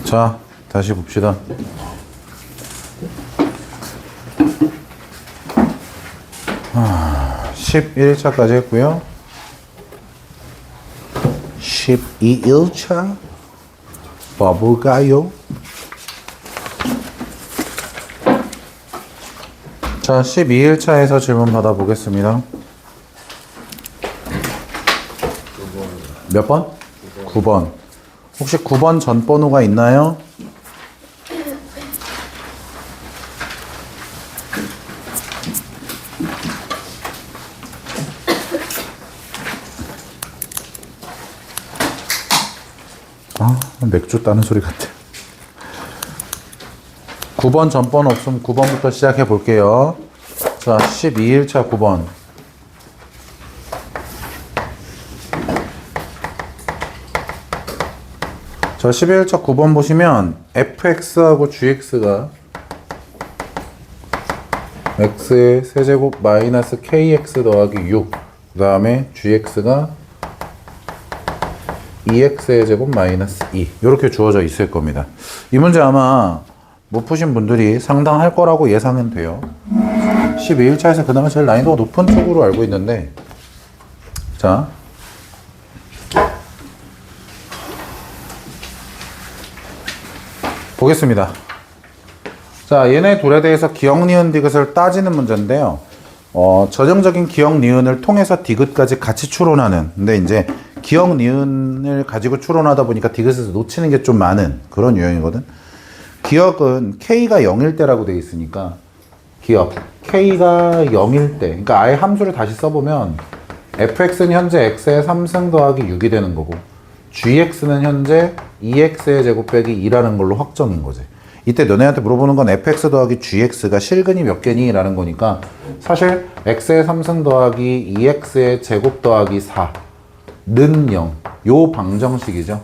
자, 다시 봅시다. 아, 11차까지 했고요. 12일차 봐볼까요? 자, 12일차에서 질문 받아보겠습니다. 몇 번? 9번. 혹시 9번 전 번호가 있나요? 아, 맥주 따는 소리 같아. 9번 전 번호 없으면 9번부터 시작해 볼게요. 자, 12일차 9번. 자, 11일차 9번 보시면 fx하고 gx가 x의 세제곱 마이너스 kx 더하기 6, 그 다음에 gx가 2x의 제곱 마이너스 2 이렇게 주어져 있을 겁니다. 이 문제 아마 못 푸신 분들이 상당할 거라고 예상은 돼요. 12일차에서 그나마 제일 난이도가 높은 쪽으로 알고 있는데, 자, 보겠습니다. 자, 얘네 둘에 대해서 기억, 니은, 디귿을 따지는 문제인데요. 전형적인 기억, 니은을 통해서 디귿까지 같이 추론하는, 근데 이제 기억, 니은을 가지고 추론하다 보니까 디귿에서 놓치는 게 좀 많은 그런 유형이거든. 기억은 K가 0일 때라고 되어 있으니까, 기억 K가 0일 때, 그러니까 아예 함수를 다시 써보면 fx는 현재 x의 3승 더하기 6이 되는 거고, gx는 현재 2x의 제곱 빼기 2라는 걸로 확정인 거지. 이때 너네한테 물어보는 건 fx 더하기 gx가 실근이 몇 개니? 라는 거니까 사실 x의 3승 더하기 2x의 제곱 더하기 4는 0. 요 방정식이죠.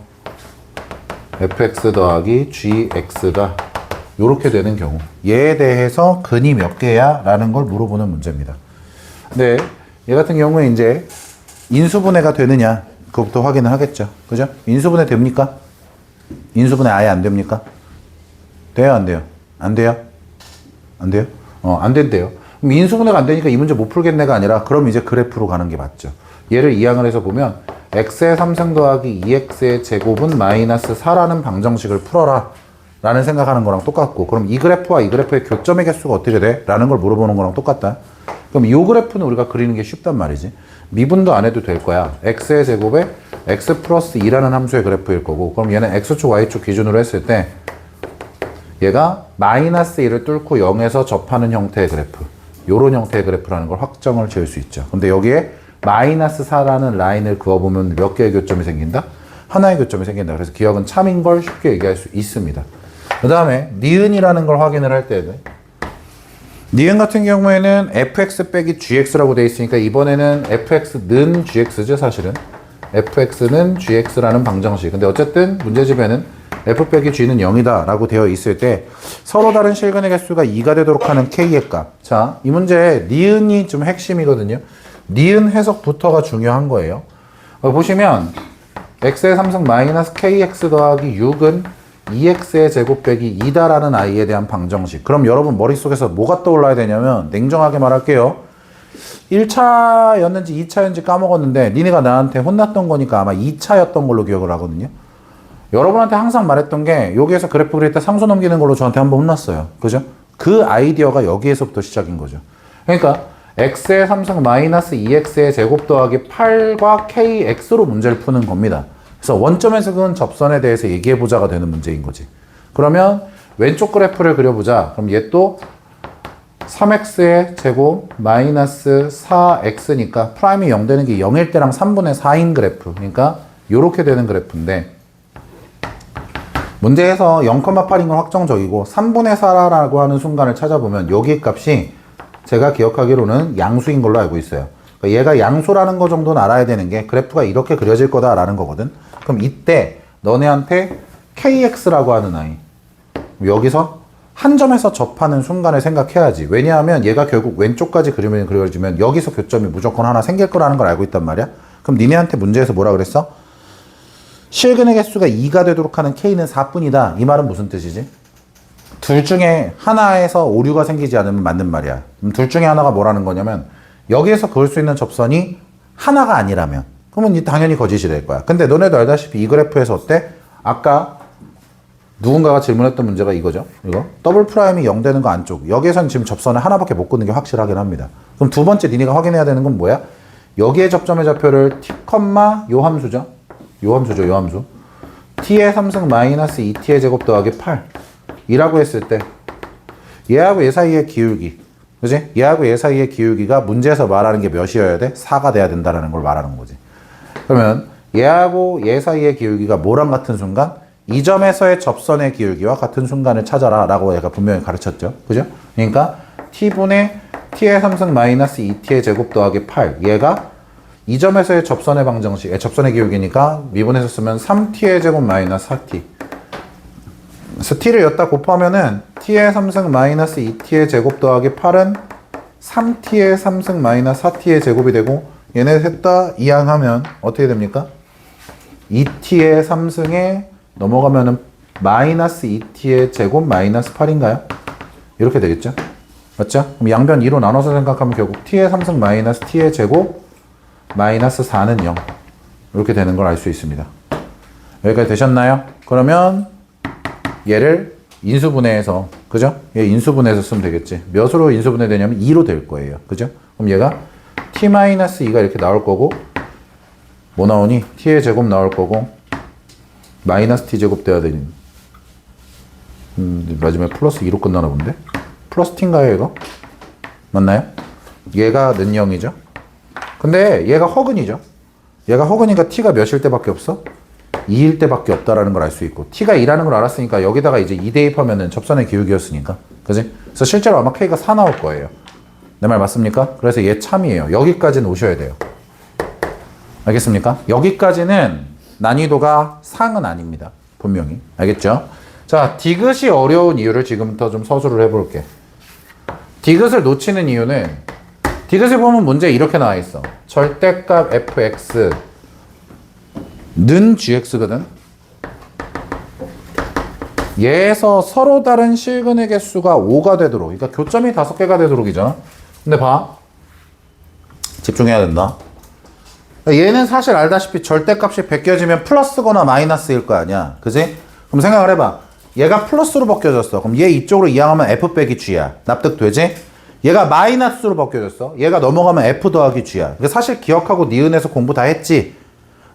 fx 더하기 gx가 요렇게 되는 경우, 얘에 대해서 근이 몇 개야? 라는 걸 물어보는 문제입니다. 근데 얘 같은 경우에 이제 인수분해가 되느냐, 그것부터 확인을 하겠죠. 그죠? 인수분해 됩니까? 인수분해 아예 안 됩니까? 돼요, 안 돼요? 안 돼요? 안 돼요? 안 된대요. 그럼 인수분해가 안 되니까 이 문제 못 풀겠네가 아니라 그럼 이제 그래프로 가는 게 맞죠. 얘를 이항을 해서 보면 x의 3승 더하기 2x의 제곱은 마이너스 4라는 방정식을 풀어라 라는 생각하는 거랑 똑같고, 그럼 이 그래프와 이 그래프의 교점의 개수가 어떻게 돼? 라는 걸 물어보는 거랑 똑같다. 그럼 이 그래프는 우리가 그리는 게 쉽단 말이지. 미분도 안 해도 될 거야. x의 제곱에 x 플러스 2라는 함수의 그래프일 거고, 그럼 얘는 x축 y축 기준으로 했을 때 얘가 마이너스 1을 뚫고 0에서 접하는 형태의 그래프, 요런 형태의 그래프라는 걸 확정을 지을 수 있죠. 근데 여기에 마이너스 4라는 라인을 그어보면 몇 개의 교점이 생긴다? 하나의 교점이 생긴다. 그래서 기억은 참인 걸 쉽게 얘기할 수 있습니다. 그 다음에 니은이라는 걸 확인을 할 때, 니은 같은 경우에는 fx 빼기 gx라고 되어 있으니까 이번에는 fx는 gx죠, 사실은. fx는 gx라는 방정식. 근데 어쨌든 문제집에는 f 빼기 g는 0이다 라고 되어 있을 때 서로 다른 실근의 개수가 2가 되도록 하는 k의 값. 자, 이 문제 니은이 좀 핵심이거든요. 니은 해석부터가 중요한 거예요. 보시면 x의 3승 마이너스 kx 더하기 6은 2x의 제곱 빼기 2다라는 i에 대한 방정식. 그럼 여러분 머릿속에서 뭐가 떠올라야 되냐면, 냉정하게 말할게요. 1차였는지 2차였는지 까먹었는데 니네가 나한테 혼났던 거니까 아마 2차였던 걸로 기억을 하거든요. 여러분한테 항상 말했던 게 여기에서 그래프 그릴 때 상수 넘기는 걸로 저한테 한번 혼났어요. 그죠? 그 아이디어가 여기에서부터 시작인 거죠. 그러니까 x의 3승 마이너스 2x의 제곱 더하기 8과 kx로 문제를 푸는 겁니다. 그래서 원점에서 그은 접선에 대해서 얘기해보자가 되는 문제인 거지. 그러면 왼쪽 그래프를 그려보자. 그럼 얘 또 3x의 제곱 마이너스 4x니까 프라임이 0 되는 게 0일 때랑 3분의 4인 그래프. 그러니까 요렇게 되는 그래프인데, 문제에서 0,8인 건 확정적이고 3분의 4라고 하는 순간을 찾아보면 여기 값이 제가 기억하기로는 양수인 걸로 알고 있어요. 그러니까 얘가 양수라는 거 정도는 알아야 되는 게 그래프가 이렇게 그려질 거다라는 거거든. 그럼 이때 너네한테 kx라고 하는 아이, 여기서 한 점에서 접하는 순간을 생각해야지. 왜냐하면 얘가 결국 왼쪽까지 그려지면 여기서 교점이 무조건 하나 생길 거라는 걸 알고 있단 말이야. 그럼 니네한테 문제에서 뭐라 그랬어? 실근의 개수가 2가 되도록 하는 K는 4뿐이다. 이 말은 무슨 뜻이지? 둘 중에 하나에서 오류가 생기지 않으면 맞는 말이야. 둘 중에 하나가 뭐라는 거냐면 여기에서 그을 수 있는 접선이 하나가 아니라면 그러면 당연히 거짓이 될 거야. 근데 너네도 알다시피 이 그래프에서 어때? 아까 누군가가 질문했던 문제가 이거죠. 이거 더블 프라임이 0 되는 거 안쪽. 여기에서는 지금 접선을 하나밖에 못 긋는 게 확실하긴 합니다. 그럼 두 번째 니네가 확인해야 되는 건 뭐야? 여기에 접점의 좌표를 t, 요 함수죠. 요 함수. t의 3승 마이너스 2t의 제곱 더하기 8 이라고 했을 때 얘하고 얘 사이의 기울기, 그지? 얘하고 얘 사이의 기울기가 문제에서 말하는 게 몇이어야 돼? 4가 돼야 된다는 걸 말하는 거지. 그러면 얘하고 얘 사이의 기울기가 뭐랑 같은 순간? 이 점에서의 접선의 기울기와 같은 순간을 찾아라 라고 얘가 분명히 가르쳤죠. 그죠? 그러니까 t분의 t의 3승 마이너스 2t의 제곱 더하기 8 얘가 이 점에서의 접선의 방정식, 접선의 기울기니까 미분해서 쓰면 3t의 제곱 마이너스 4t. 그래서 t를 여기다 곱하면은 t의 3승 마이너스 2t의 제곱 더하기 8은 3t의 3승 마이너스 4t의 제곱이 되고 얘네 셋 다 이항하면 어떻게 됩니까? 2t의 3승에 넘어가면은 마이너스 2t의 제곱 마이너스 8인가요? 이렇게 되겠죠? 맞죠? 그럼 양변 2로 나눠서 생각하면 결국 t의 3승 마이너스 t의 제곱 마이너스 4는 0 이렇게 되는 걸 알 수 있습니다. 여기까지 되셨나요? 그러면 얘를 인수분해해서, 그죠? 얘 인수분해해서 쓰면 되겠지. 몇으로 인수분해 되냐면 2로 될 거예요. 그죠? 그럼 얘가 t-2가 이렇게 나올 거고 뭐 나오니? t의 제곱 나올 거고 마이너스 t 제곱 돼야 되니 마지막에 플러스 2로 끝나나 본데? 플러스 t인가요 이거? 맞나요? 얘가 는 0이죠? 근데 얘가 허근이죠? 얘가 허근이니까 t가 몇일 때밖에 없어? 2일 때밖에 없다라는 걸 알 수 있고 t가 2라는 걸 알았으니까 여기다가 이제 2 대입하면은 접선의 기울기였으니까 그지? 그래서 실제로 아마 k가 4 나올 거예요. 내 말 맞습니까? 그래서 얘 참이에요. 여기까지는 오셔야 돼요. 알겠습니까? 여기까지는 난이도가 상은 아닙니다. 분명히. 알겠죠? 자, 디귿이 어려운 이유를 지금부터 좀 서술을 해볼게. 디귿을 놓치는 이유는 디귿을 보면 문제 이렇게 나와 있어. 절대값 fx는 gx거든. 얘에서 서로 다른 실근의 개수가 5가 되도록, 그러니까 교점이 5개가 되도록이잖아. 근데 봐. 집중해야 된다. 얘는 사실 알다시피 절대값이 벗겨지면 플러스거나 마이너스일 거 아니야. 그지? 그럼 생각을 해봐. 얘가 플러스로 벗겨졌어. 그럼 얘 이쪽으로 이항하면 f 빼기 g야. 납득되지? 얘가 마이너스로 벗겨졌어. 얘가 넘어가면 f 더하기 g야. 그러니까 사실 기억하고 니은에서 공부 다 했지?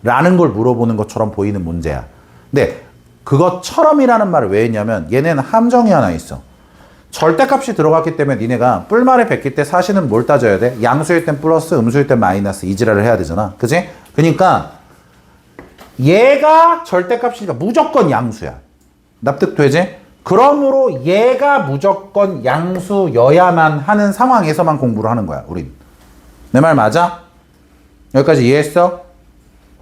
라는 걸 물어보는 것처럼 보이는 문제야. 근데 그것처럼이라는 말을 왜 했냐면 얘네는 함정이 하나 있어. 절대값이 들어갔기 때문에 니네가 뿔말을 베낄 때 사실은 뭘 따져야 돼? 양수일 땐 플러스, 음수일 땐 마이너스 이 지랄을 해야 되잖아. 그지? 그러니까 얘가 절대값이니까 무조건 양수야. 납득되지? 그러므로 얘가 무조건 양수여야만 하는 상황에서만 공부를 하는 거야, 우린. 내 말 맞아? 여기까지 이해했어?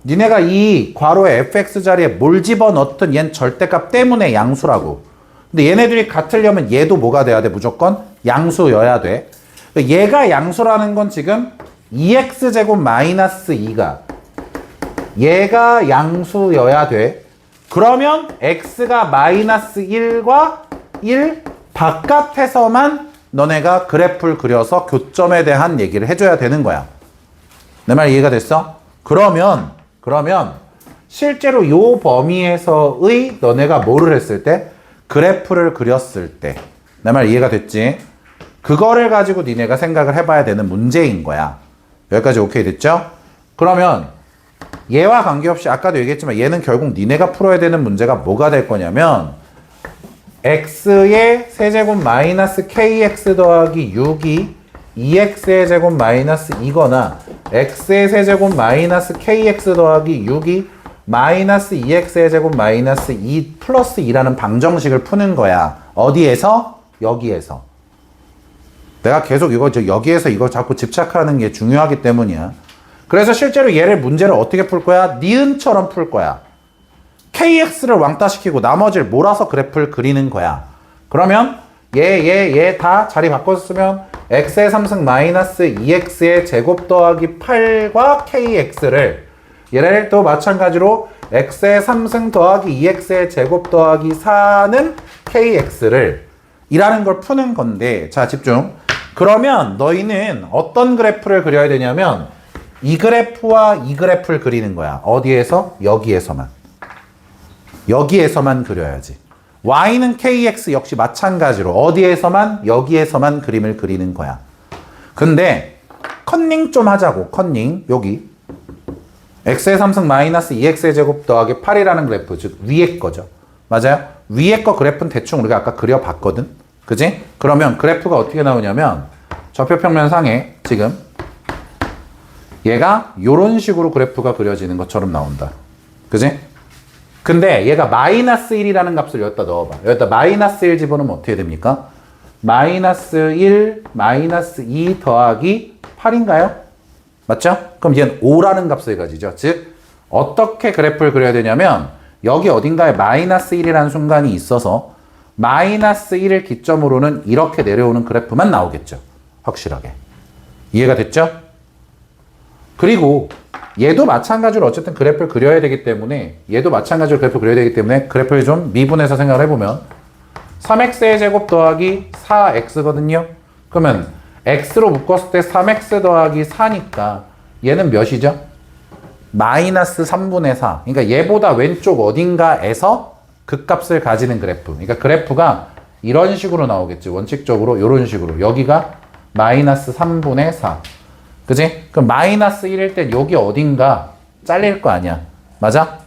니네가 이 괄호에 fx 자리에 뭘 집어넣든 얜 절대값 때문에 양수라고. 근데 얘네들이 같으려면 얘도 뭐가 돼야 돼? 무조건 양수여야 돼. 얘가 양수라는 건 지금 2x제곱 마이너스 2가 얘가 양수여야 돼. 그러면 x가 마이너스 1과 1 바깥에서만 너네가 그래프를 그려서 교점에 대한 얘기를 해줘야 되는 거야. 내 말 이해가 됐어? 그러면 실제로 요 범위에서의 너네가 뭐를 했을 때? 그래프를 그렸을 때. 내 말 이해가 됐지? 그거를 가지고 니네가 생각을 해봐야 되는 문제인 거야. 여기까지 오케이 됐죠? 그러면 얘와 관계없이 아까도 얘기했지만 얘는 결국 니네가 풀어야 되는 문제가 뭐가 될 거냐면 x의 세제곱 마이너스 kx 더하기 6이 2x의 제곱 마이너스 2거나 x의 세제곱 마이너스 kx 더하기 6이 마이너스 2x의 제곱 마이너스 2 플러스 2라는 방정식을 푸는 거야. 어디에서? 여기에서. 내가 계속 여기에서 이거 자꾸 집착하는 게 중요하기 때문이야. 그래서 실제로 얘를 문제를 어떻게 풀 거야? 니은처럼 풀 거야. kx를 왕따시키고 나머지를 몰아서 그래프를 그리는 거야. 그러면 얘 다 자리 바꿔서 쓰면 x의 3승 마이너스 2x의 제곱 더하기 8과 kx를 얘를 또 마찬가지로 x의 3승 더하기 2x의 제곱 더하기 4는 kx를 이라는 걸 푸는 건데, 자, 집중. 그러면 너희는 어떤 그래프를 그려야 되냐면 이 그래프와 이 그래프를 그리는 거야. 어디에서? 여기에서만. 여기에서만 그려야지. y는 kx 역시 마찬가지로 어디에서만? 여기에서만 그림을 그리는 거야. 근데 컨닝 좀 하자고. 컨닝. 여기 x의 3승 마이너스 2x의 제곱 더하기 8이라는 그래프, 즉 위에 거죠. 맞아요? 위에 거 그래프는 대충 우리가 아까 그려봤거든. 그지? 그러면 그래프가 어떻게 나오냐면 좌표평면상에 지금 얘가 이런 식으로 그래프가 그려지는 것처럼 나온다. 그지? 근데 얘가 마이너스 1이라는 값을 여기다 넣어봐. 여기다 마이너스 1 집어넣으면 어떻게 됩니까? 마이너스 1, 마이너스 2 더하기 8인가요? 맞죠? 그럼 얘는 5라는 값을 가지죠. 즉 어떻게 그래프를 그려야 되냐면 여기 어딘가에 마이너스 1이라는 순간이 있어서 마이너스 1을 기점으로는 이렇게 내려오는 그래프만 나오겠죠. 확실하게. 이해가 됐죠? 그리고 얘도 마찬가지로 어쨌든 그래프를 그려야 되기 때문에 얘도 마찬가지로 그래프를 그려야 되기 때문에 그래프를 좀 미분해서 생각을 해보면 3x의 제곱 더하기 4x거든요. 그러면 x로 묶었을 때 3x 더하기 4니까 얘는 몇이죠? 마이너스 3분의 4. 그러니까 얘보다 왼쪽 어딘가에서 극값을 가지는 그래프. 그러니까 그래프가 이런 식으로 나오겠지. 원칙적으로 이런 식으로. 여기가 마이너스 3분의 4. 그지? 그럼 마이너스 1일 땐 여기 어딘가 잘릴 거 아니야. 맞아?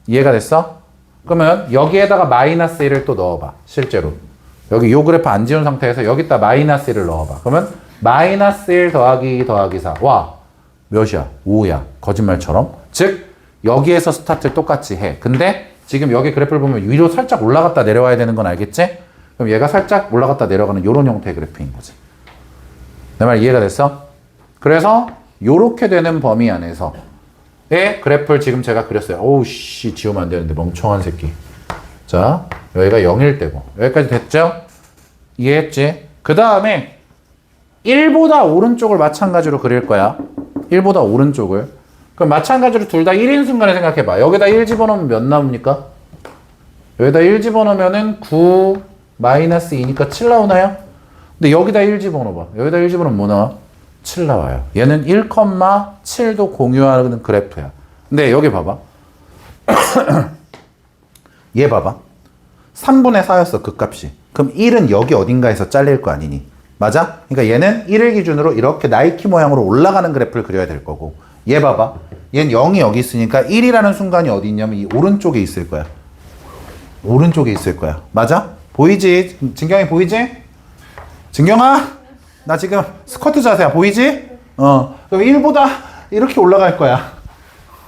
이해가 됐어? 그러면 여기에다가 마이너스 1을 또 넣어봐. 실제로. 여기 요 그래프 안 지운 상태에서 여기다 마이너스 1을 넣어봐. 그러면 마이너스 1 더하기 4. 와, 몇이야? 5야. 거짓말처럼. 즉 여기에서 스타트를 똑같이 해. 근데 지금 여기 그래프를 보면 위로 살짝 올라갔다 내려와야 되는 건 알겠지? 그럼 얘가 살짝 올라갔다 내려가는 이런 형태의 그래프인 거지. 내 말 이해가 됐어? 그래서 요렇게 되는 범위 안에서의 그래프를 지금 제가 그렸어요. 오우 씨, 지우면 안 되는데 멍청한 새끼. 자, 여기가 0일 때고 여기까지 됐죠? 이해했지? 그 다음에 1보다 오른쪽을 마찬가지로 그릴 거야. 1보다 오른쪽을. 그럼 마찬가지로 둘 다 1인 순간에 생각해봐. 여기다 1 집어넣으면 몇 나옵니까? 여기다 1 집어넣으면은 9 마이너스 2니까 7 나오나요? 근데 여기다 1 집어넣어봐. 여기다 1 집어넣으면 뭐 나와? 7 나와요. 얘는 1,7도 공유하는 그래프야. 근데 여기 봐봐. 얘 봐봐. 3분의 4였어, 그 값이. 그럼 1은 여기 어딘가에서 잘릴 거 아니니? 맞아? 그러니까 얘는 1을 기준으로 이렇게 나이키 모양으로 올라가는 그래프를 그려야 될 거고. 얘 봐봐. 얘는 0이 여기 있으니까 1이라는 순간이 어디 있냐면 이 오른쪽에 있을 거야. 오른쪽에 있을 거야. 맞아? 보이지? 진경이 보이지? 진경아? 나 지금 스쿼트 자세야. 보이지? 그럼 1보다 이렇게 올라갈 거야.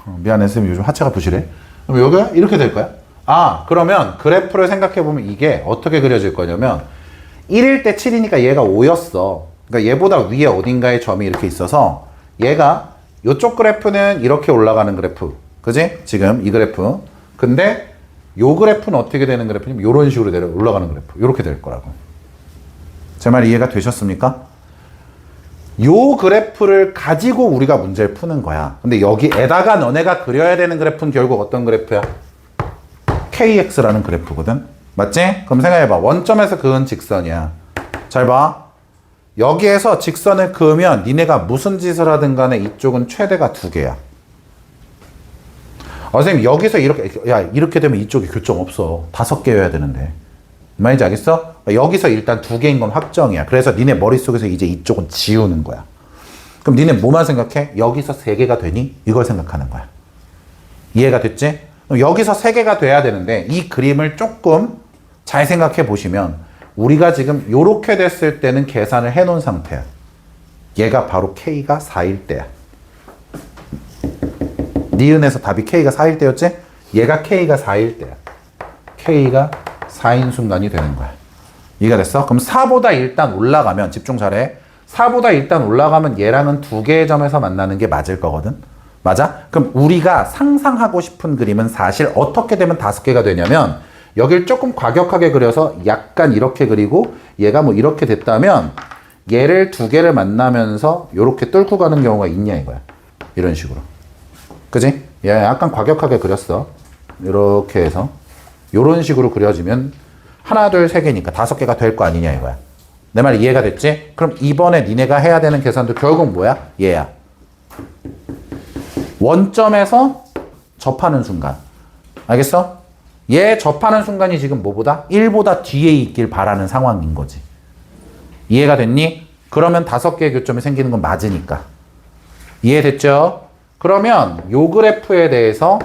미안해, 쌤 요즘 하체가 부실해. 그럼 여기가 이렇게 될 거야. 아, 그러면 그래프를 생각해보면 이게 어떻게 그려질 거냐면 1일 때 7이니까 얘가 5였어. 그러니까 얘보다 위에 어딘가에 점이 이렇게 있어서 얘가 이쪽 그래프는 이렇게 올라가는 그래프. 그지? 지금 이 그래프. 근데 요 그래프는 어떻게 되는 그래프냐면 이런 식으로 올라가는 그래프. 이렇게 될 거라고. 제 말 이해가 되셨습니까? 요 그래프를 가지고 우리가 문제를 푸는 거야. 근데 여기에다가 너네가 그려야 되는 그래프는 결국 어떤 그래프야? KX라는 그래프거든. 맞지? 그럼 생각해봐. 원점에서 그은 직선이야. 잘 봐. 여기에서 직선을 그으면 니네가 무슨 짓을 하든 간에 이쪽은 최대가 2개야. 선생님 여기서 이렇게 되면 이쪽에 교점 없어. 5개여야 되는데. 말인지 알겠어? 여기서 일단 2개인 건 확정이야. 그래서 니네 머릿속에서 이제 이쪽은 지우는 거야. 그럼 니네 뭐만 생각해? 여기서 3개가 되니? 이걸 생각하는 거야. 이해가 됐지? 그럼 여기서 3개가 돼야 되는데 이 그림을 조금 잘 생각해 보시면 우리가 지금 요렇게 됐을 때는 계산을 해 놓은 상태야. 얘가 바로 K가 4일 때야. 니은에서 답이 K가 4일 때였지? 얘가 K가 4일 때야. K가 4인 순간이 되는 거야. 이해가 됐어? 그럼 4보다 일단 올라가면, 집중 잘해. 4보다 일단 올라가면 얘랑은 2개의 점에서 만나는 게 맞을 거거든? 맞아? 그럼 우리가 상상하고 싶은 그림은 사실 어떻게 되면 5개가 되냐면 여길 조금 과격하게 그려서 약간 이렇게 그리고 얘가 뭐 이렇게 됐다면 얘를 2개를 만나면서 이렇게 뚫고 가는 경우가 있냐 이거야. 이런 식으로. 그지? 얘 약간 과격하게 그렸어. 이렇게 해서 요런 식으로 그려지면 하나, 둘, 세 개니까 5개가 될 거 아니냐 이거야. 내 말 이해가 됐지? 그럼 이번에 니네가 해야 되는 계산도 결국 뭐야? 얘야. 원점에서 접하는 순간. 알겠어? 얘 접하는 순간이 지금 뭐보다? 1보다 뒤에 있길 바라는 상황인 거지. 이해가 됐니? 그러면 5개의 교점이 생기는 건 맞으니까. 이해됐죠? 그러면 요 그래프에 대해서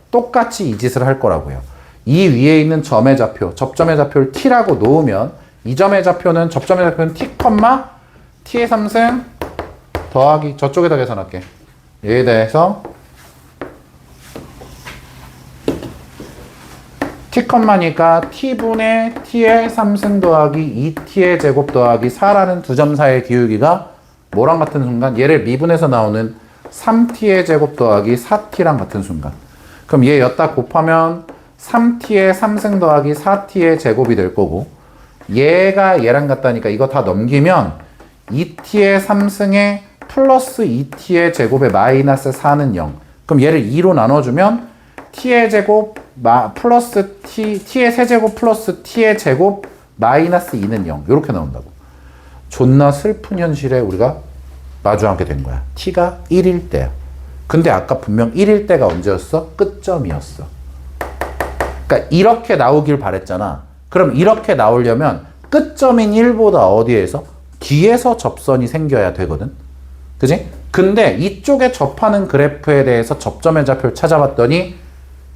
똑같이 이 짓을 할 거라고요. 이 위에 있는 점의 좌표, 접점의 좌표를 t라고 놓으면 이 점의 좌표는 접점의 좌표는 t, t의 3승 더하기 저쪽에다 계산할게. 얘에 대해서 t니까 t분의 t의 3승 더하기 2t의 제곱 더하기 4라는 두 점 사이의 기울기가 뭐랑 같은 순간? 얘를 미분해서 나오는 3t의 제곱 더하기 4t랑 같은 순간. 그럼 얘 였다 곱하면 3t의 3승 더하기 4t의 제곱이 될 거고, 얘가 얘랑 같다니까 이거 다 넘기면 2t의 3승에 플러스 2t의 제곱에 마이너스 4는 0. 그럼 얘를 2로 나눠주면 t의 제곱 플러스 t의 세제곱 플러스 t의 제곱 마이너스 2는 0. 이렇게 나온다고. 존나 슬픈 현실에 우리가 마주하게 된 거야. t가 1일 때야. 근데 아까 분명 1일 때가 언제였어? 끝점이었어. 그러니까 이렇게 나오길 바랬잖아. 그럼 이렇게 나오려면 끝점인 1보다 어디에서? 뒤에서 접선이 생겨야 되거든. 그지? 근데 이쪽에 접하는 그래프에 대해서 접점의 좌표를 찾아봤더니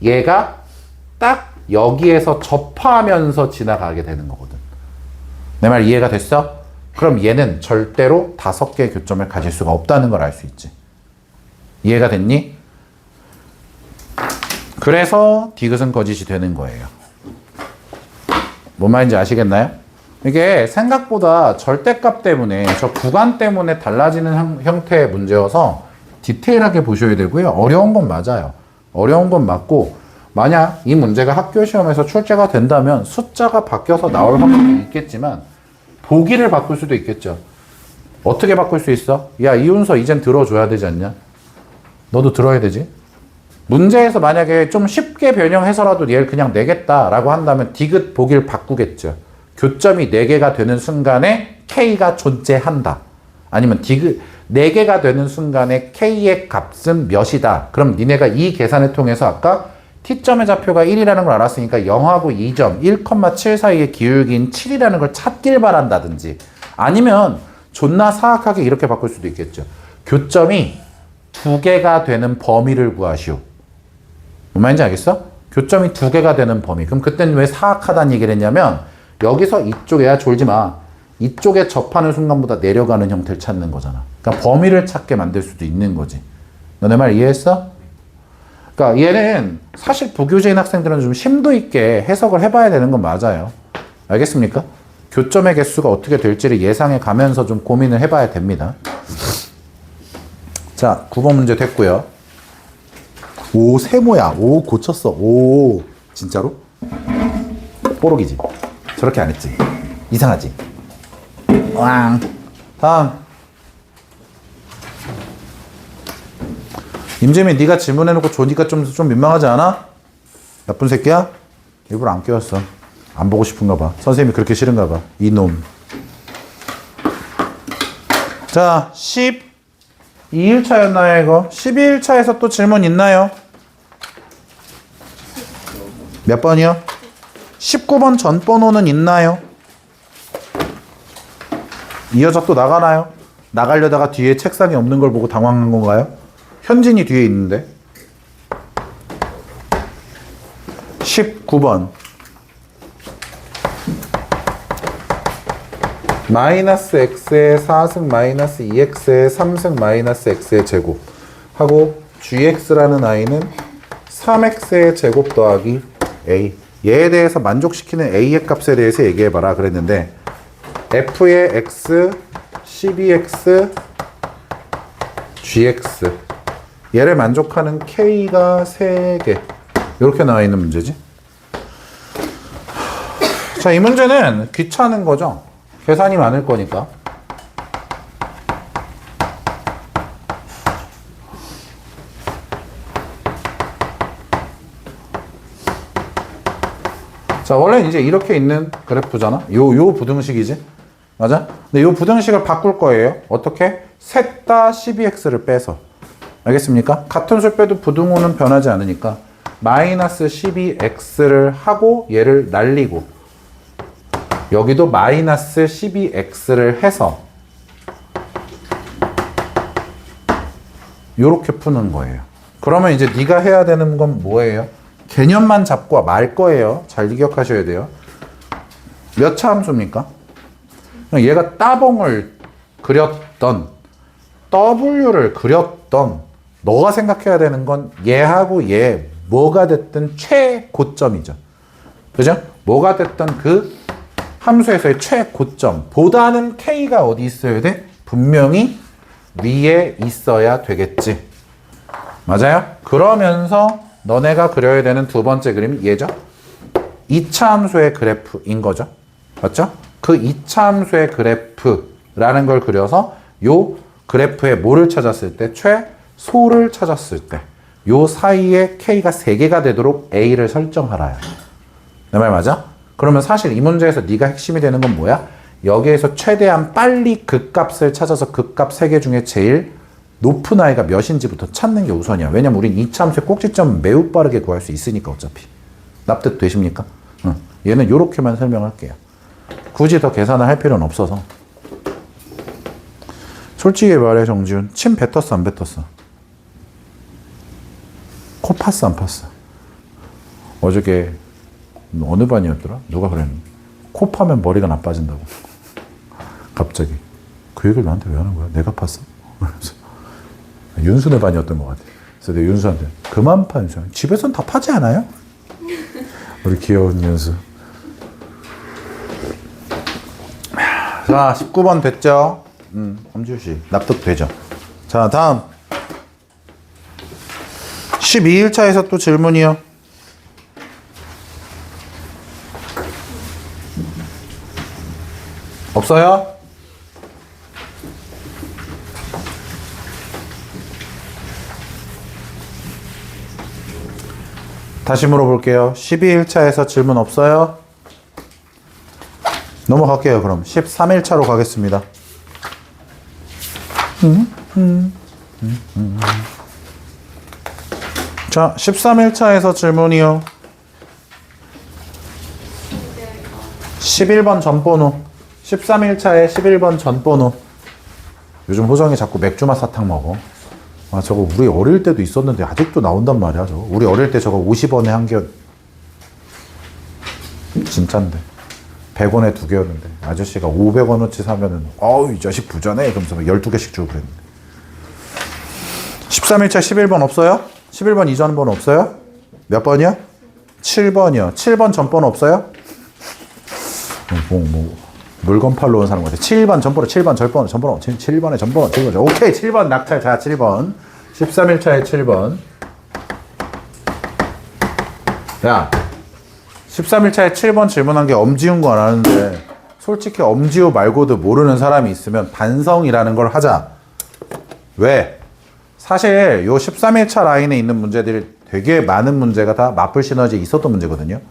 얘가 딱 여기에서 접하면서 지나가게 되는 거거든. 내 말 이해가 됐어? 그럼 얘는 절대로 5개의 교점을 가질 수가 없다는 걸 알 수 있지. 이해가 됐니? 그래서 디귿은 거짓이 되는 거예요. 뭔 말인지 아시겠나요? 이게 생각보다 절대값 때문에 저 구간 때문에 달라지는 형태의 문제여서 디테일하게 보셔야 되고요. 어려운 건 맞아요. 어려운 건 맞고, 만약 이 문제가 학교 시험에서 출제가 된다면 숫자가 바뀌어서 나올 확률이 있겠지만 보기를 바꿀 수도 있겠죠. 어떻게 바꿀 수 있어? 야, 이윤서 이젠 들어줘야 되지 않냐? 너도 들어야 되지? 문제에서 만약에 좀 쉽게 변형해서라도 얘를 그냥 내겠다라고 한다면 디귿 보기를 바꾸겠죠. 교점이 4개가 되는 순간에 K가 존재한다. 아니면 디귿 4개가 되는 순간에 K의 값은 몇이다. 그럼 니네가 이 계산을 통해서 아까 T점의 좌표가 1이라는 걸 알았으니까 0하고 2점, 1,7 사이의 기울기인 7이라는 걸 찾길 바란다든지, 아니면 존나 사악하게 이렇게 바꿀 수도 있겠죠. 교점이 2개가 되는 범위를 구하시오. 뭔 말인지 알겠어? 교점이 2개가 되는 범위. 그럼 그때는 왜 사악하다는 얘기를 했냐면, 여기서 이쪽에야 졸지 마. 이쪽에 접하는 순간보다 내려가는 형태를 찾는 거잖아. 그러니까 범위를 찾게 만들 수도 있는 거지. 너 내 말 이해했어? 그러니까 얘는 사실 부교재인 학생들은 좀 심도 있게 해석을 해봐야 되는 건 맞아요. 알겠습니까? 교점의 개수가 어떻게 될지를 예상해 가면서 좀 고민을 해봐야 됩니다. 자, 9번 문제 됐고요. 오, 세모야. 오, 고쳤어. 오, 진짜로? 뽀록이지. 저렇게 안 했지. 이상하지. 왕. 다음. 임재민, 네가 질문해놓고 조니까 좀 민망하지 않아? 나쁜 새끼야? 일부러 안 깨웠어. 안 보고 싶은가 봐. 선생님이 그렇게 싫은가 봐. 이놈. 자, 12일차였나요, 이거? 12일차에서 또 질문 있나요? 몇 번이요? 19번 전 번호는 있나요? 이 여자 또 나가나요? 나가려다가 뒤에 책상이 없는 걸 보고 당황한 건가요? 현진이 뒤에 있는데. 19번 마이너스 x의 4승 마이너스 2x의 3승 마이너스 x의 제곱 하고 gx라는 i는 3x의 제곱 더하기 a, 얘에 대해서 만족시키는 a의 값에 대해서 얘기해봐라 그랬는데, f의 x, 12x, gx, 얘를 만족하는 k가 3개, 이렇게 나와 있는 문제지. 자, 이 문제는 귀찮은 거죠. 계산이 많을 거니까. 자, 원래 이제 이렇게 있는 그래프잖아. 요 부등식이지. 맞아? 근데 요 부등식을 바꿀 거예요. 어떻게? 셋 다 12x를 빼서. 알겠습니까? 같은 수 빼도 부등호는 변하지 않으니까 마이너스 12x를 하고 얘를 날리고 여기도 마이너스 12x를 해서 요렇게 푸는 거예요. 그러면 이제 네가 해야 되는 건 뭐예요? 개념만 잡고 말 거예요. 잘 기억하셔야 돼요. 몇 차 함수입니까? 얘가 따봉을 그렸던 W를 그렸던 너가 생각해야 되는 건 얘하고 얘 뭐가 됐든 최고점이죠. 그죠? 뭐가 됐든 그 함수에서의 최고점 보다는 K가 어디 있어야 돼? 분명히 위에 있어야 되겠지. 맞아요? 그러면서 너네가 그려야 되는 두 번째 그림이 얘죠. 2차 함수의 그래프인 거죠. 맞죠? 그 2차 함수의 그래프라는 걸 그려서 요 그래프에 뭐를 찾았을 때? 최소를 찾았을 때 요 사이에 K가 3개가 되도록 A를 설정하라요. 내 말 맞아? 그러면 사실 이 문제에서 네가 핵심이 되는 건 뭐야? 여기에서 최대한 빨리 그 값을 찾아서 그 값 3개 중에 제일 높은 아이가 몇인지부터 찾는 게 우선이야. 왜냐면 우린 2차 함수의 꼭지점은 매우 빠르게 구할 수 있으니까 어차피. 납득 되십니까? 응. 얘는 요렇게만 설명할게요. 굳이 더 계산을 할 필요는 없어서. 솔직히 말해 정지훈, 침 뱉었어 안 뱉었어? 코 팠어 안 팠어? 어저께 어느 반이었더라? 누가 그랬는데 코 파면 머리가 나빠진다고. 갑자기 그 얘기를 나한테 왜 하는 거야? 내가 팠어? 윤수네 반이었던 것 같아. 그래서 내가 윤수한테 그만 파 윤수. 집에선 다 파지 않아요? 우리 귀여운 윤수. 자, 19번 됐죠? 엄지우씨 납득되죠? 자, 다음 12일차에서 또 질문이요. 없어요? 다시 물어볼게요. 12일차에서 질문 없어요? 넘어갈게요. 그럼 13일차로 가겠습니다. 자, 13일차에서 질문이요. 11번 전번호. 13일차에 11번 전번호. 요즘 호정이 자꾸 맥주맛 사탕 먹어. 아, 저거 우리 어릴 때도 있었는데 아직도 나온단 말이야. 저거. 우리 어릴 때 저거 50원에 한 개. 진짠데. 100원에 2개였는데 아저씨가 500원어치 사면은 어우 이 자식 부자네 그러면서 12개씩 주고 그랬는데. 13일차 11번 없어요? 11번 이전 번호 없어요? 몇 번이요? 7번이요. 7번 전 번호 없어요? 물건 팔러 온 사람 같아. 7번 전번호, 7번 전번호, 7번의 전번호, 7번. 오케이, 7번 낙찰. 자, 7번. 13일차에 7번. 야, 13일차에 7번 질문한 게 엄지훈 거 안 하는데 솔직히 엄지우 말고도 모르는 사람이 있으면 반성이라는 걸 하자. 왜? 사실 요 13일차 라인에 있는 문제들이 되게 많은 문제가 다 맞불 시너지에 있었던 문제거든요.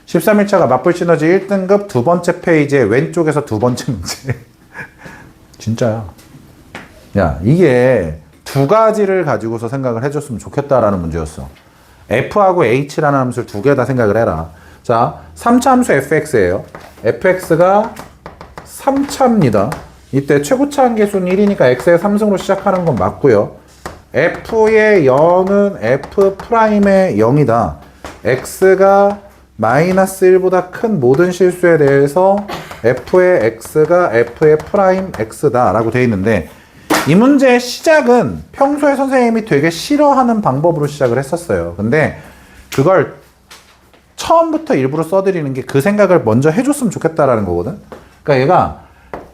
13일차가 맞불 시너지 1등급 두 번째 페이지의 왼쪽에서 두 번째 문제. 진짜야. 야, 이게 두 가지를 가지고서 생각을 해줬으면 좋겠다라는 문제였어. F하고 H라는 함수를 두 개 다 생각을 해라. 자, 3차 함수 fx예요. fx가 3차입니다. 이때 최고차 한계수는 1이니까 x의 3승으로 시작하는 건 맞고요. f의 0은 f'의 0이다. x가 마이너스 1보다 큰 모든 실수에 대해서 f의 x가 f의 프라임 x다 라고 되어 있는데 이 문제의 시작은 평소에 선생님이 되게 싫어하는 방법으로 시작을 했었어요. 근데 그걸 처음부터 일부러 써드리는 게 그 생각을 먼저 해줬으면 좋겠다라는 거거든. 그러니까 얘가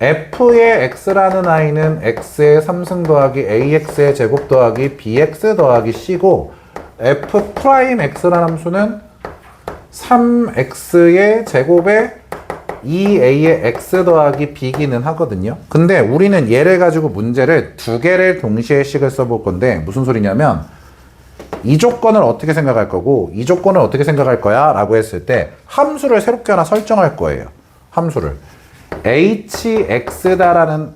f의 x라는 i는 x의 3승 더하기 ax의 제곱 더하기 bx 더하기 c고 f 프라임 x라는 함수는 3x의 제곱에 2a의 x 더하기 b기는 하거든요. 근데 우리는 얘를 가지고 문제를 두 개를 동시에 식을 써볼 건데 무슨 소리냐면 이 조건을 어떻게 생각할 거고 이 조건을 어떻게 생각할 거야? 라고 했을 때 함수를 새롭게 하나 설정할 거예요. 함수를 hx다라는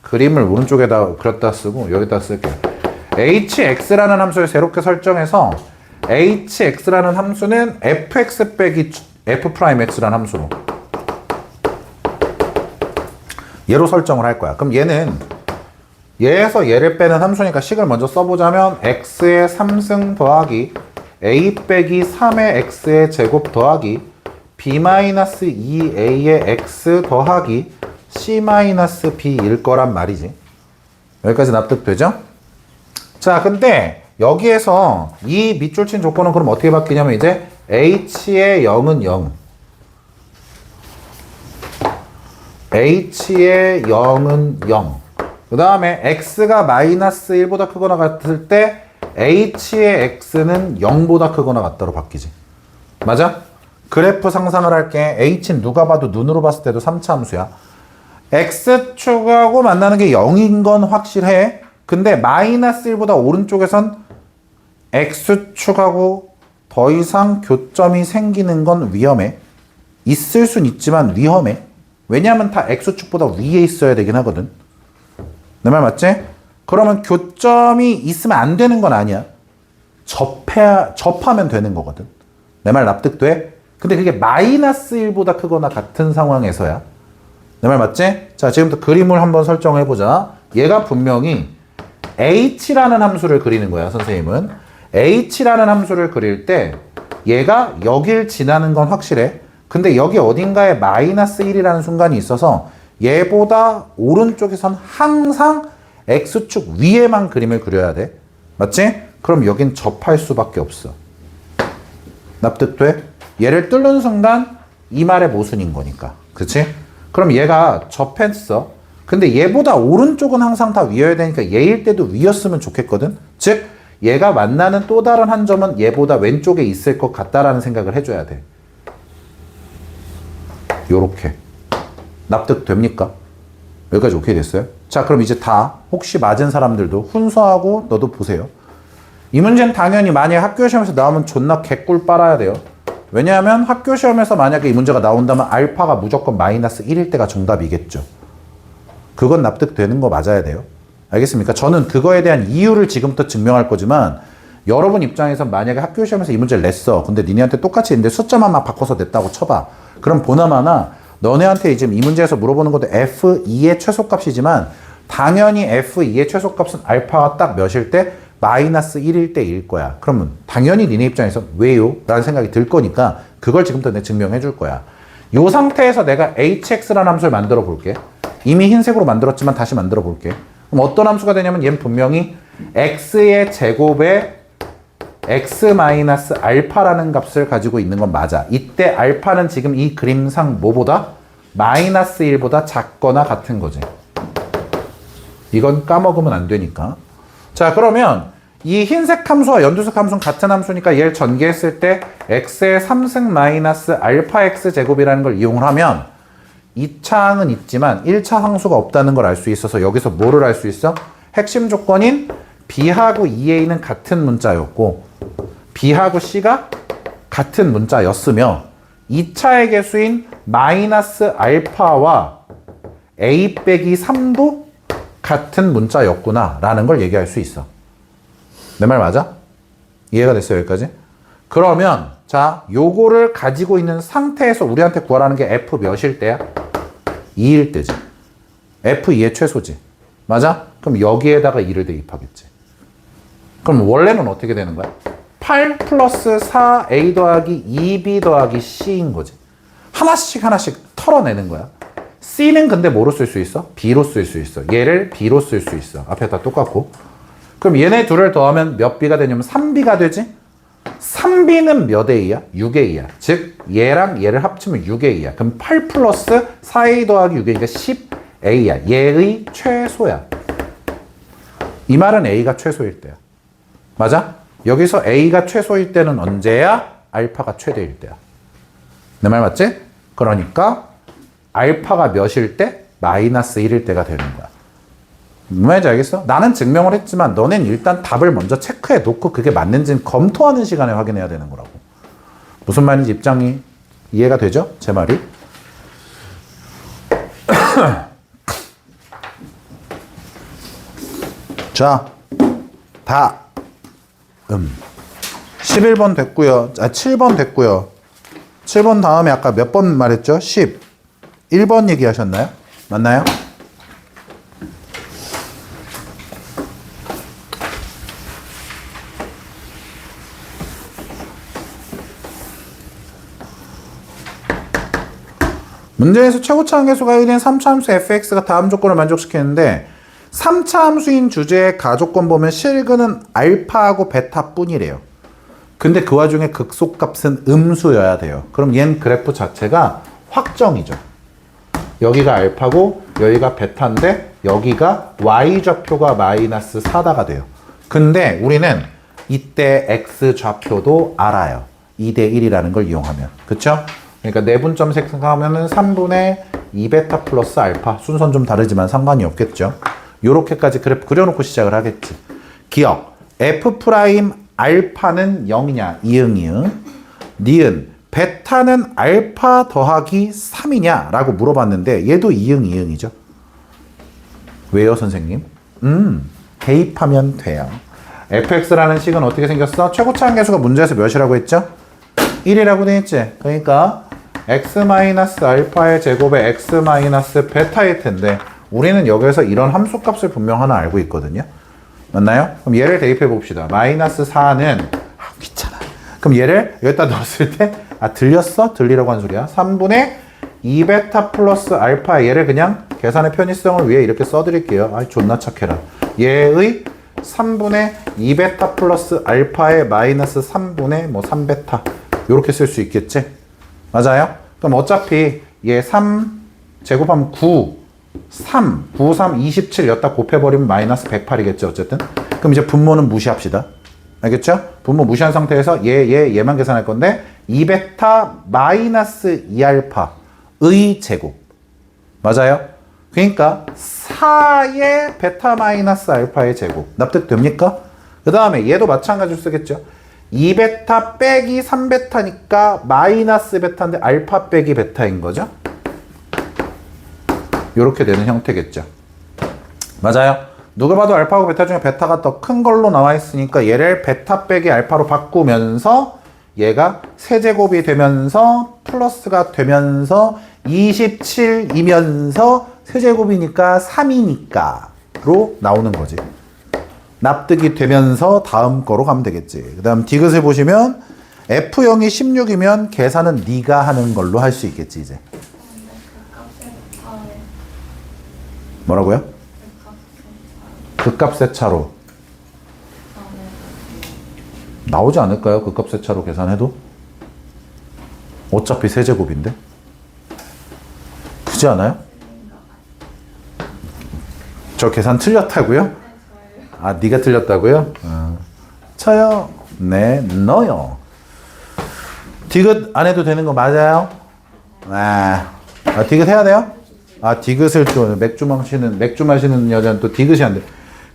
그림을 오른쪽에다 그렸다 쓰고 여기다 쓸게요. hx라는 함수를 새롭게 설정해서 hx라는 함수는 fx 빼기 f'x라는 함수로 얘로 설정을 할 거야. 그럼 얘는 얘에서 얘를 빼는 함수니까 식을 먼저 써보자면 x의 3승 더하기 a 빼기 3의 x의 제곱 더하기 b-2a의 x 더하기 c-b일 거란 말이지. 여기까지 납득되죠? 자, 근데 여기에서 이 밑줄 친 조건은 그럼 어떻게 바뀌냐면 이제 h의 0은 0, h의 0은 0, 그 다음에 x가 마이너스 1보다 크거나 같을 때 h의 x는 0보다 크거나 같다로 바뀌지. 맞아? 그래프 상상을 할게. h는 누가 봐도 눈으로 봤을 때도 3차 함수야. x축하고 만나는 게 0인 건 확실해. 근데 마이너스 1보다 오른쪽에선 x축하고 더 이상 교점이 생기는 건 위험해. 있을 순 있지만 위험해. 왜냐하면 다 x축보다 위에 있어야 되긴 하거든. 내 말 맞지? 그러면 교점이 있으면 안 되는 건 아니야. 접하면 되는 거거든. 내 말 납득돼? 근데 그게 마이너스 1보다 크거나 같은 상황에서야. 내 말 맞지? 자, 지금부터 그림을 한번 설정해보자. 얘가 분명히 h라는 함수를 그리는 거야, 선생님은. h라는 함수를 그릴 때 얘가 여길 지나는 건 확실해. 근데 여기 어딘가에 마이너스 1이라는 순간이 있어서 얘보다 오른쪽에선 항상 x축 위에만 그림을 그려야 돼. 맞지? 그럼 여긴 접할 수밖에 없어. 납득돼? 얘를 뚫는 순간 이 말의 모순인 거니까. 그치? 그럼 얘가 접했어. 근데 얘보다 오른쪽은 항상 다 위여야 되니까 얘일 때도 위였으면 좋겠거든? 즉, 얘가 만나는 또 다른 한 점은 얘보다 왼쪽에 있을 것 같다라는 생각을 해줘야 돼. 요렇게. 납득됩니까? 여기까지 오케이 됐어요? 자, 그럼 이제 다 혹시 맞은 사람들도 훈수하고 너도 보세요. 이 문제는 당연히 만약에 학교 시험에서 나오면 존나 개꿀 빨아야 돼요. 왜냐하면 학교 시험에서 만약에 이 문제가 나온다면 알파가 무조건 마이너스 1일 때가 정답이겠죠. 그건 납득되는 거 맞아야 돼요. 알겠습니까? 저는 그거에 대한 이유를 지금부터 증명할 거지만 여러분 입장에서 만약에 학교 시험에서 이 문제를 냈어. 근데 니네한테 똑같이 있는데 숫자만 막 바꿔서 냈다고 쳐봐. 그럼 보나마나 너네한테 지금 이 문제에서 물어보는 것도 F2의 최소값이지만 당연히 F2의 최소값은 알파가 딱 몇일 때 마이너스 1일 때일 거야. 그러면 당연히 니네 입장에서 왜요? 라는 생각이 들 거니까 그걸 지금부터 내가 증명해 줄 거야. 이 상태에서 내가 hx라는 함수를 만들어 볼게. 이미 흰색으로 만들었지만 다시 만들어 볼게. 그럼 어떤 함수가 되냐면 얘는 분명히 x의 제곱에 x-알파라는 값을 가지고 있는 건 맞아. 이때 알파는 지금 이 그림상 뭐보다? 마이너스 1보다 작거나 같은 거지. 이건 까먹으면 안 되니까. 자, 그러면 이 흰색 함수와 연두색 함수는 같은 함수니까 얘를 전개했을 때 x의 3승 마이너스 알파 x 제곱이라는 걸 이용하면 2차항은 있지만 1차 항수가 없다는 걸 알 수 있어서 여기서 뭐를 알 수 있어? 핵심 조건인 b하고 2a는 같은 문자였고 b하고 c가 같은 문자였으며 2차의 개수인 마이너스 알파와 a 빼기 3도 같은 문자였구나 라는 걸 얘기할 수 있어. 내 말 맞아? 이해가 됐어요, 여기까지? 그러면 자, 요거를 가지고 있는 상태에서 우리한테 구하라는 게 f 몇일 때야? 2일 때지. f2의 최소지. 맞아? 그럼 여기에다가 2를 대입하겠지. 그럼 원래는 어떻게 되는 거야? 8 플러스 4a 더하기 2b 더하기 c인 거지. 하나씩 털어내는 거야. c는 근데 뭐로 쓸 수 있어? b로 쓸 수 있어. 얘를 b로 쓸 수 있어. 앞에 다 똑같고. 그럼 얘네 둘을 더하면 몇 b가 되냐면 3b가 되지? 3b는 몇 a야? 6a야. 즉 얘랑 얘를 합치면 6a야. 그럼 8 플러스 4a 더하기 6a니까 10a야. 얘의 최소야. 이 말은 a가 최소일 때야. 맞아? 여기서 a가 최소일 때는 언제야? 알파가 최대일 때야. 내 말 맞지? 그러니까 알파가 몇일 때? 마이너스 1일 때가 되는 거야. 뭔 말인지 알겠어? 나는 증명을 했지만 너넨 일단 답을 먼저 체크 체크해 놓고 그게 맞는지는 검토하는 시간에 확인해야 되는 거라고. 무슨 말인지 입장이 이해가 되죠? 제 말이. 자, 다음 11번 됐고요. 7번 됐고요. 7번 다음에 아까 몇 번 말했죠? 11번 얘기하셨나요? 맞나요? 문제에서 최고차 함계수가 1인 3차 함수 fx가 다음 조건을 만족시키는데 3차 함수인 주제의 가조건 보면 실근은 알파하고 베타뿐이래요. 근데 그 와중에 극소값은 음수여야 돼요. 그럼 얘는 그래프 자체가 확정이죠. 여기가 알파고 여기가 베타인데 여기가 y좌표가 마이너스 4다가 돼요. 근데 우리는 이때 x좌표도 알아요. 2대 1이라는 걸 이용하면. 그쵸? 그러니까 내분점 생성하면은 3분의 2베타 플러스 알파. 순서는 좀 다르지만 상관이 없겠죠. 요렇게까지 그래프 그려놓고 시작을 하겠지. 기억. f 프라임 알파는 0이냐? 이응. 니은. 베타는 알파 더하기 3이냐? 라고 물어봤는데 얘도 이응이죠. 왜요, 선생님? 대입하면 돼요. fx라는 식은 어떻게 생겼어? 최고차 함계수가 문제에서 몇이라고 했죠? 1이라고 돼 있지? 그러니까 x-알파의 제곱에 x-베타일 텐데 우리는 여기서 이런 함수값을 분명 하나 알고 있거든요. 맞나요? 그럼 얘를 대입해 봅시다. 마이너스 4는 귀찮아. 그럼 얘를 여기다 넣었을 때 들렸어? 들리라고 한 소리야. 3분의 2베타 플러스 알파 얘를 그냥 계산의 편의성을 위해 이렇게 써드릴게요. 존나 착해라. 얘의 3분의 2베타 플러스 알파의 마이너스 3분의 3베타 이렇게 쓸 수 있겠지? 맞아요? 그럼 어차피 얘 3 제곱하면 9 3 9 3 27 여기다 곱해버리면 마이너스 108이겠죠 어쨌든. 그럼 이제 분모는 무시합시다. 알겠죠? 분모 무시한 상태에서 얘만 계산할 건데 2베타 마이너스 2알파의 제곱. 맞아요? 그러니까 4의 베타 마이너스 알파의 제곱. 납득됩니까? 그 다음에 얘도 마찬가지로 쓰겠죠. 2베타 빼기 3베타니까 마이너스 베타인데 알파 빼기 베타인 거죠. 이렇게 되는 형태겠죠. 맞아요? 누가 봐도 알파하고 베타 중에 베타가 더 큰 걸로 나와 있으니까 얘를 베타 빼기 알파로 바꾸면서 얘가 세제곱이 되면서 플러스가 되면서 27이면서 세제곱이니까 3이니까로 나오는 거지. 납득이 되면서 다음 거로 가면 되겠지. 그 다음 디귿을 보시면 F0이 16이면 계산은 네가 하는 걸로 할 수 있겠지 이제. 뭐라고요? 극값의 차로. 나오지 않을까요? 극값의 차로 계산해도? 어차피 세제곱인데? 그렇지 않아요? 저 계산 틀렸다고요? 네가 틀렸다고요? 쳐요. 네, 넣어요. 디귿 안 해도 되는 거 맞아요? 디귿 해야 돼요? 디귿을 또 맥주 마시는 여자는 또 디귿이 안 돼.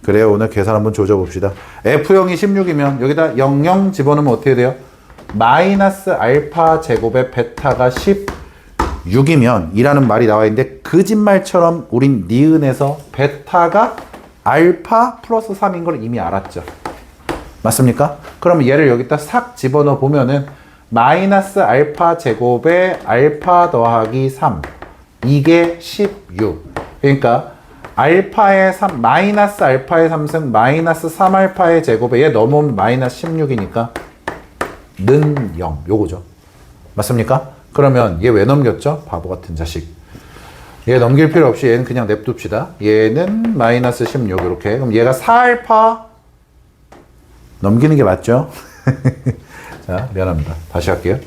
그래요. 오늘 계산 한번 조져봅시다. F0이 16이면 여기다 00 집어넣으면 어떻게 돼요? 마이너스 알파 제곱에 베타가 16이면 이라는 말이 나와 있는데 거짓말처럼 우린 니은에서 베타가 알파 플러스 3인 걸 이미 알았죠. 맞습니까? 그럼 얘를 여기다 싹 집어넣어 보면은 마이너스 알파 제곱에 알파 더하기 3 이게 16. 그러니까 알파의 3 마이너스 알파의 3승 마이너스 3알파의 제곱에 얘 넘으면 마이너스 16이니까 는 0 요거죠. 맞습니까? 그러면 얘 왜 넘겼죠? 바보 같은 자식. 얘 넘길 필요 없이 얘는 그냥 냅둡시다. 얘는 마이너스 16 이렇게. 그럼 얘가 4알파 넘기는 게 맞죠? 자, 미안합니다. 다시 할게요.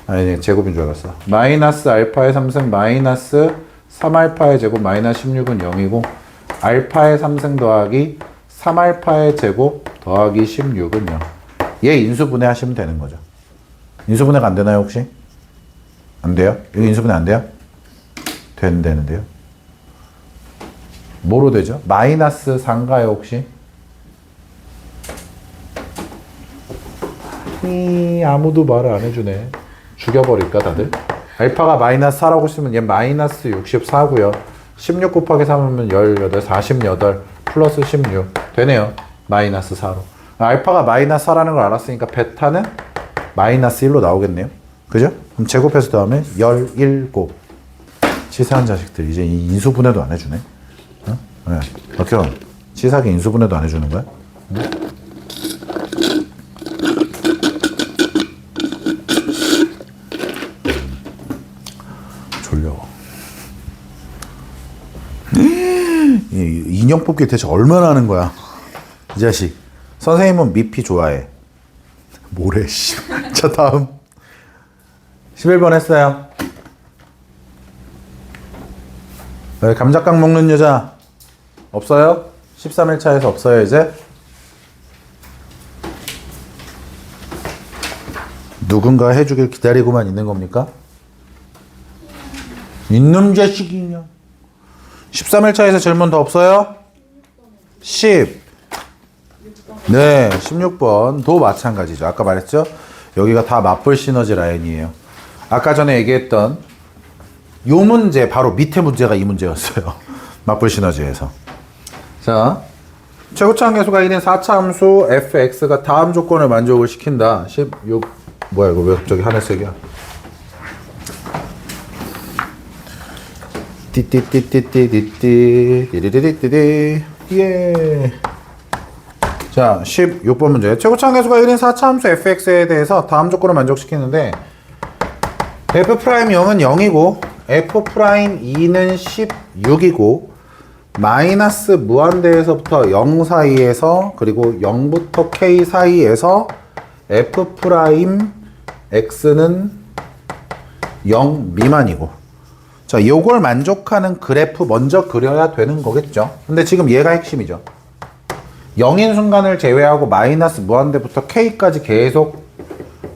아니, 제곱인 줄 알았어. 마이너스 알파의 3승 마이너스 3알파의 제곱 마이너스 16은 0이고 알파의 3승 더하기 3알파의 제곱 더하기 16은 0. 얘 인수분해 하시면 되는 거죠. 인수분해가 안 되나요 혹시? 안 돼요? 이거 인수분해 안 돼요? 된다는데요. 뭐로 되죠? 마이너스 4인가요 혹시? 아무도 말을 안 해주네. 죽여버릴까 다들? 알파가 마이너스 4라고 했으면 얘 마이너스 64고요. 16 곱하기 3하면 18, 48 플러스 16 되네요. 마이너스 4로. 알파가 마이너스 4라는 걸 알았으니까 베타는 마이너스 1로 나오겠네요. 그죠? 그럼 제곱해서 다음에 17. 치사한 자식들. 이제 인수분해도 안 해주네. 어? 네. 박형, 치사하게 인수분해도 안 해주는 거야? 응? 졸려. 인형 뽑기 대체 얼마나 하는 거야? 이 자식. 선생님은 미피 좋아해. 뭐래, 씨. 자, 다음. 11번 했어요. 네, 감자깡 먹는 여자 없어요? 13일 차에서 없어요 이제? 누군가 해주길 기다리고만 있는 겁니까? 이놈 자식이냐. 13일 차에서 질문 더 없어요? 10. 네, 16번도 마찬가지죠. 아까 말했죠? 여기가 다 맞불 시너지 라인이에요. 아까 전에 얘기했던 요 문제, 바로 밑에 문제가 이 문제였어요. 맞불 시너지에서. 자, 최고차항 계수가 1인 4차 함수 fx가 다음 조건을 만족을 시킨다. 뭐야, 이거 왜 갑자기 하늘색이야? 띠띠띠띠띠띠띠띠띠띠띠 예. 자, 16번 문제. 최고차항 계수가 1인 4차 함수 fx에 대해서 다음 조건을 만족시키는데 f'0은 0이고 f'2는 16이고 마이너스 무한대에서부터 0 사이에서 그리고 0부터 k 사이에서 f'x는 0 미만이고. 자, 요걸 만족하는 그래프 먼저 그려야 되는 거겠죠. 근데 지금 얘가 핵심이죠. 0인 순간을 제외하고 마이너스 무한대부터 k까지 계속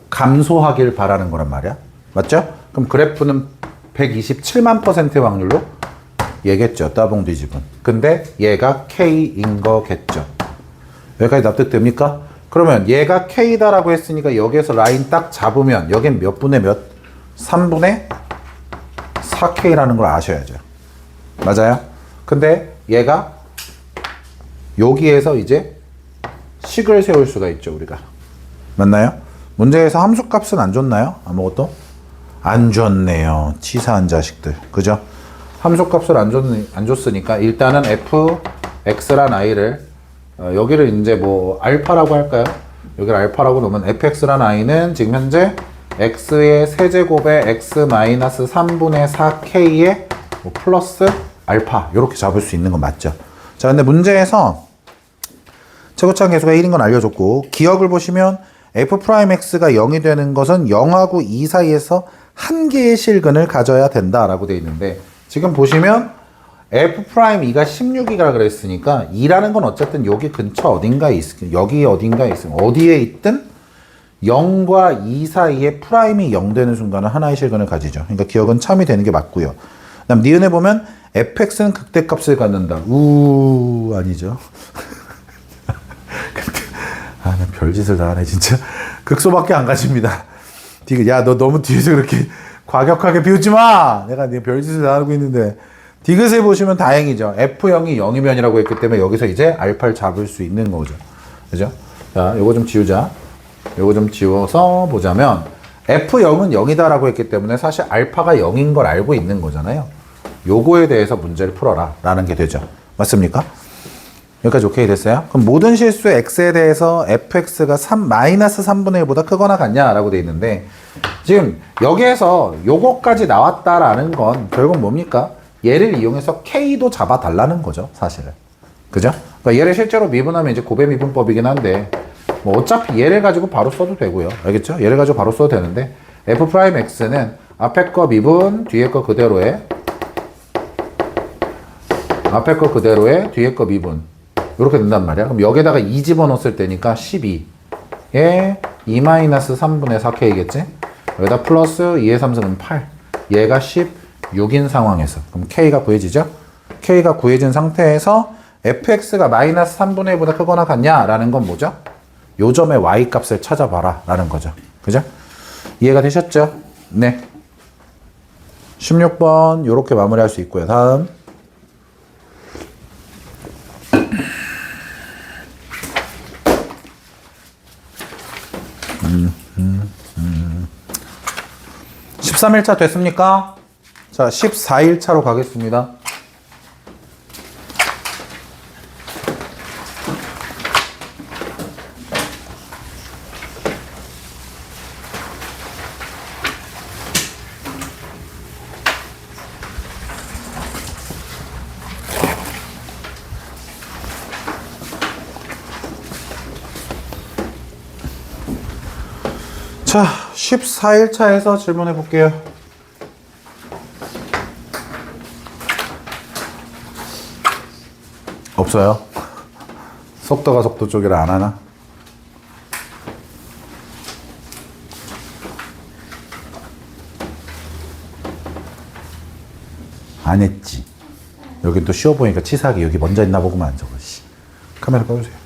감소하길 바라는 거란 말이야. 맞죠? 그럼 그래프는 127만 %의 확률로 얘겠죠. 따봉 뒤집은. 근데 얘가 K인 거겠죠. 여기까지 납득됩니까? 그러면 얘가 K다라고 했으니까 여기에서 라인 딱 잡으면 여긴 몇 분의 몇? 3분의 4K라는 걸 아셔야죠. 맞아요? 근데 얘가 여기에서 이제 식을 세울 수가 있죠. 우리가. 맞나요? 문제에서 함수값은 안 줬나요? 아무것도? 안 줬네요. 치사한 자식들. 그죠? 함수값을 안 줬으니까 일단은 fx란 i를 여기를 이제 뭐 알파라고 할까요? 여기를 알파라고 놓으면 fx란 i는 지금 현재 x의 세제곱에 x-3분의 4k의 뭐 플러스 알파 이렇게 잡을 수 있는 건 맞죠? 자, 근데 문제에서 최고차항 계수가 1인 건 알려줬고 기억을 보시면 f'x가 0이 되는 것은 0하고 2 사이에서 한 개의 실근을 가져야 된다라고 되어 있는데 지금 보시면 f'E가 16이라 그랬으니까 2라는 건 어쨌든 여기 근처 어딘가에 여기 어딘가에 있으면 어디에 있든 0과 2 사이에 프라임이 0 되는 순간은 하나의 실근을 가지죠. 그러니까 기억은 참이 되는 게 맞고요. 그다음 니은에 보면 fx는 극대값을 갖는다. 아니죠. 아, 나 별짓을 다 하네 진짜. 극소밖에 안 가집니다. 야, 너 너무 뒤에서 그렇게 과격하게 비웃지 마. 내가 네 별짓을 다 하고 있는데. 디귿에 보시면 다행이죠. F0이 0이면이라고 했기 때문에 여기서 이제 알파를 잡을 수 있는 거죠. 그죠? 자, 요거 좀 지우자. 요거 좀 지워서 보자면 F0은 0이다라고 했기 때문에 사실 알파가 0인 걸 알고 있는 거잖아요. 요거에 대해서 문제를 풀어라 라는 게 되죠. 맞습니까? 여기까지 오케이 됐어요? 그럼 모든 실수 x에 대해서 fx가 마이너스 3분의 1보다 크거나 같냐라고 돼 있는데 지금 여기에서 요거까지 나왔다라는 건 결국 뭡니까? 얘를 이용해서 k도 잡아달라는 거죠, 사실은. 그죠? 그러니까 얘를 실제로 미분하면 이제 고배 미분법이긴 한데 뭐 어차피 얘를 가지고 바로 써도 되고요. 알겠죠? 얘를 가지고 바로 써도 되는데 f'x는 앞에 거 미분, 뒤에 거 그대로에 앞에 거 그대로에 뒤에 거 미분 이렇게 된단 말이야. 그럼 여기다가 2 집어넣었을 때니까 12에 2-3분의 4k겠지? 여기다 플러스 2의 3승은 8. 얘가 16인 상황에서 그럼 k가 구해지죠? k가 구해진 상태에서 fx가 마이너스 3분의 1보다 크거나 같냐라는 건 뭐죠? 요 점의 y 값을 찾아봐라 라는 거죠. 그죠? 이해가 되셨죠? 네. 16번 요렇게 마무리할 수 있고요. 다음 13일차 됐습니까? 자, 14일차로 가겠습니다. 자, 14일차에서 질문해 볼게요. 없어요? 속도가 속도 쪽이라 안 하나? 안 했지. 여기 또 쉬워 보니까 치사하게 여기 먼저 있나 보구만 저거. 카메라 꺼주세요.